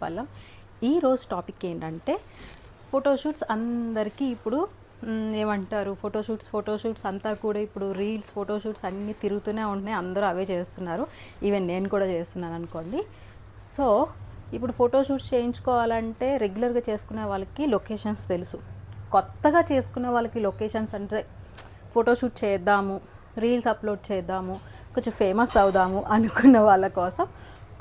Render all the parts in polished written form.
పల్లం. ఈరోజు టాపిక్ ఏంటంటే ఫోటోషూట్స్ అందరికీ ఇప్పుడు ఏమంటారు ఫోటోషూట్స్ అంతా కూడా ఇప్పుడు రీల్స్ ఫోటోషూట్స్ అన్నీ తిరుగుతూనే ఉంటున్నాయి. అందరూ అవే చేస్తున్నారు. ఈవెన్ నేను కూడా చేస్తున్నాను అనుకోండి. సో ఇప్పుడు ఫోటోషూట్స్ చేయించుకోవాలంటే రెగ్యులర్గా చేసుకునే వాళ్ళకి లొకేషన్స్ తెలుసు. కొత్తగా చేసుకునే వాళ్ళకి లొకేషన్స్ అంటే ఫోటోషూట్ చేద్దాము, రీల్స్ అప్లోడ్ చేద్దాము, కొంచెం ఫేమస్ అవుదాము అనుకున్న వాళ్ళ కోసం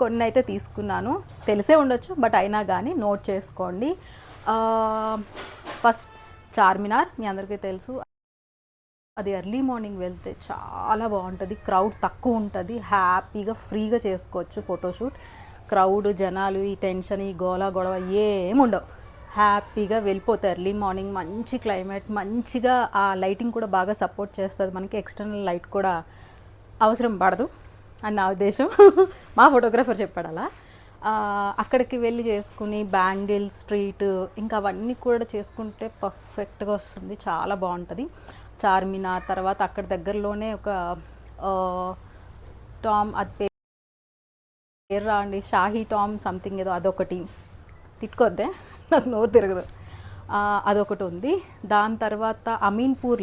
కొన్ని అయితే తీసుకున్నాను. తెలిసే ఉండొచ్చు, బట్ అయినా కానీ నోట్ చేసుకోండి. ఫస్ట్ చార్మినార్ మీ అందరికీ తెలుసు. అది ఎర్లీ మార్నింగ్ వెళ్తే చాలా బాగుంటుంది. క్రౌడ్ తక్కువ ఉంటుంది. హ్యాపీగా ఫ్రీగా చేసుకోవచ్చు ఫోటోషూట్. క్రౌడ్, జనాలు, ఈ టెన్షన్, ఈ గొడవ ఏముండవు. హ్యాపీగా వెళ్ళిపోతారు. ఎర్లీ మార్నింగ్ మంచి క్లైమేట్, మంచిగా ఆ లైటింగ్ కూడా బాగా సపోర్ట్ చేస్తుంది. మనకి ఎక్స్టర్నల్ లైట్ కూడా అవసరం పడదు అని నా ఉద్దేశం. మా ఫోటోగ్రాఫర్ చెప్పాడు అలా. అక్కడికి వెళ్ళి చేసుకుని బ్యాంగిల్ స్ట్రీట్ ఇంకా అవన్నీ కూడా చేసుకుంటే పర్ఫెక్ట్గా వస్తుంది. చాలా బాగుంటుంది. చార్మినార్ తర్వాత అక్కడ దగ్గరలోనే ఒక టామ్, అది పేరు రాండి, షాహీ టామ్ సంథింగ్ ఏదో, అదొకటి. తిట్టుకోద్దే, నాకు నోరు తిరగదు. అదొకటి ఉంది. దాని తర్వాత అమీన్పూర్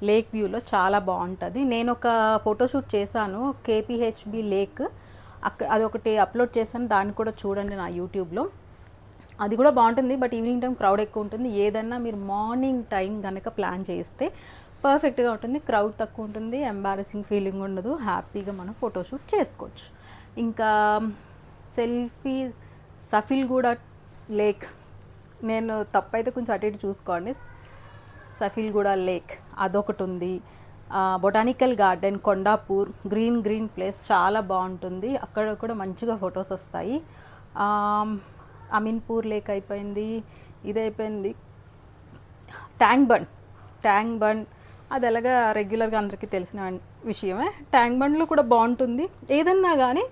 లేక్ వ్యూలో చాలా బాగుంటుంది. నేను ఒక ఫోటోషూట్ చేశాను, కేపీహెచ్బి లేక్. అదొకటి అప్లోడ్ చేశాను, దాన్ని కూడా చూడండి నా యూట్యూబ్లో. అది కూడా బాగుంటుంది. బట్ ఈవినింగ్ టైం క్రౌడ్ ఎక్కువ ఉంటుంది. ఏదన్నా మీరు మార్నింగ్ టైం కనుక ప్లాన్ చేస్తే పర్ఫెక్ట్గా ఉంటుంది. క్రౌడ్ తక్కువ ఉంటుంది, ఎంబారసింగ్ ఫీలింగ్ ఉండదు. హ్యాపీగా మనం ఫోటోషూట్ చేసుకోవచ్చు. ఇంకా సఫిల్గూడ లేక్, నేను తప్పైతే కొంచెం అటు ఇటు చూసుకోండి. సఫిల్గూడ లేక్ అదొకటి ఉంది. Botanical garden Kondapur, green place చాలా బాగుంటుంది. అక్కడ కూడా మంచిగా ఫొటోస్ వస్తాయి. అమీన్పూర్ లేక్ అయిపోయింది. ఇది అయిపోయింది. ట్యాంక్ బండ్ అది ఎలాగా రెగ్యులర్గా అందరికీ తెలిసిన విషయమే. ట్యాంక్ బండ్లో కూడా బాగుంటుంది. ఏదన్నా కానీ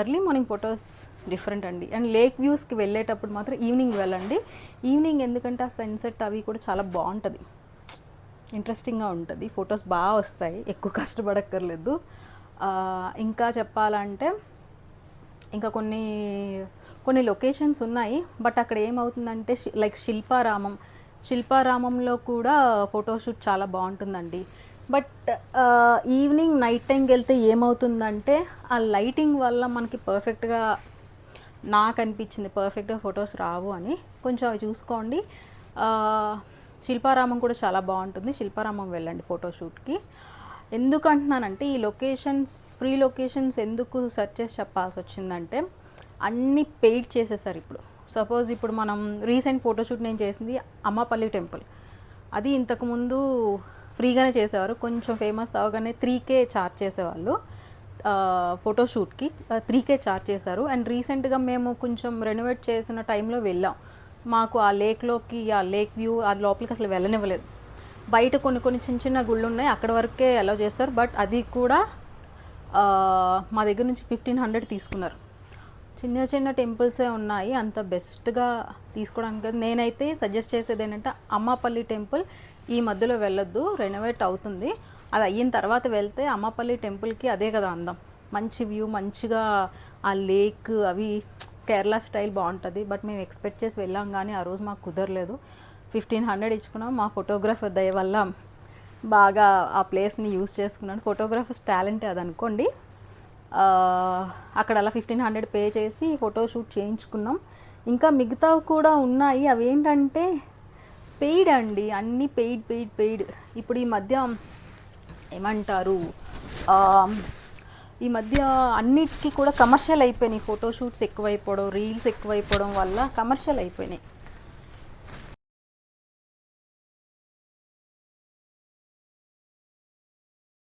ఎర్లీ మార్నింగ్ ఫొటోస్ డిఫరెంట్ అండి. అండ్ లేక్ వ్యూస్కి వెళ్ళేటప్పుడు మాత్రం ఈవినింగ్ వెళ్ళండి. ఈవినింగ్ ఎందుకంటే ఆ సన్సెట్ అవి కూడా చాలా బాగుంటుంది, ఇంట్రెస్టింగ్గా ఉంటుంది. ఫొటోస్ బాగా వస్తాయి, ఎక్కువ కష్టపడక్కర్లేదు. ఇంకా చెప్పాలంటే ఇంకా కొన్ని లొకేషన్స్ ఉన్నాయి. బట్ అక్కడ ఏమవుతుందంటే లైక్ శిల్పారామంలో కూడా ఫోటోషూట్ చాలా బాగుంటుందండి. బట్ ఈవినింగ్ నైట్ టైంకి వెళ్తే ఏమవుతుందంటే ఆ లైటింగ్ వల్ల మనకి పర్ఫెక్ట్గా, నాకు అనిపించింది పర్ఫెక్ట్గా ఫొటోస్ రావు అని. కొంచెం అవి చూసుకోండి. శిల్పారామం కూడా చాలా బాగుంటుంది. శిల్పారామం వెళ్ళండి ఫోటోషూట్కి. ఎందుకు అంటున్నానంటే ఈ లొకేషన్స్, ఫ్రీ లొకేషన్స్ ఎందుకు సెర్చ్ చేసి చెప్పాల్సి వచ్చిందంటే అన్నీ పెయిడ్ చేసేసారు ఇప్పుడు. సపోజ్ ఇప్పుడు మనం రీసెంట్ ఫోటోషూట్ నేను చేసింది అమ్మపల్లి టెంపుల్. అది ఇంతకుముందు ఫ్రీగానే చేసేవారు. కొంచెం ఫేమస్ అవగానే 3K ఛార్జ్ చేసేవాళ్ళు. ఫోటోషూట్కి 3K ఛార్జ్ చేశారు. అండ్ రీసెంట్గా మేము కొంచెం రెనోవేట్ చేసిన టైంలో వెళ్ళాం. మాకు ఆ లేక్లోకి, ఆ లేక్ వ్యూ, ఆ లోపలికి అసలు వెళ్ళనివ్వలేదు. బయట కొన్ని చిన్న గుళ్ళు ఉన్నాయి, అక్కడ వరకే అలౌ చేస్తారు. బట్ అది కూడా మా దగ్గర నుంచి 1500 తీసుకున్నారు. చిన్న టెంపుల్సే ఉన్నాయి, అంత బెస్ట్గా తీసుకోవడానికి. నేనైతే సజెస్ట్ చేసేది ఏంటంటే అమ్మపల్లి టెంపుల్ ఈ మధ్యలో వెళ్ళొద్దు, రెనోవేట్ అవుతుంది. అది అయిన తర్వాత వెళ్తే అమ్మపల్లి టెంపుల్కి అదే కదా అందం. మంచి వ్యూ, మంచిగా ఆ లేక్, అవి కేరళ స్టైల్ బాగుంటుంది. బట్ మేము ఎక్స్పెక్ట్ చేసి వెళ్ళాం కానీ ఆ రోజు మాకు కుదరలేదు. 1500 ఇచ్చుకున్నాం. మా ఫోటోగ్రాఫర్ దయ వల్ల బాగా ఆ ప్లేస్ని యూజ్ చేసుకున్నాను. ఫోటోగ్రాఫర్స్ టాలెంటే అది అనుకోండి. అక్కడ అలా 1500 పే చేసి ఫోటోషూట్ చేయించుకున్నాం. ఇంకా మిగతావి కూడా ఉన్నాయి. అవి ఏంటంటే పెయిడ్ అండి, అన్నీ పెయిడ్. ఇప్పుడు ఈ మధ్య ఏమంటారు, ఈ మధ్య అన్నిటికీ కూడా కమర్షియల్ అయిపోయినాయి. ఫోటోషూట్స్ ఎక్కువైపోవడం, రీల్స్ ఎక్కువైపోవడం వల్ల కమర్షియల్ అయిపోయినాయి.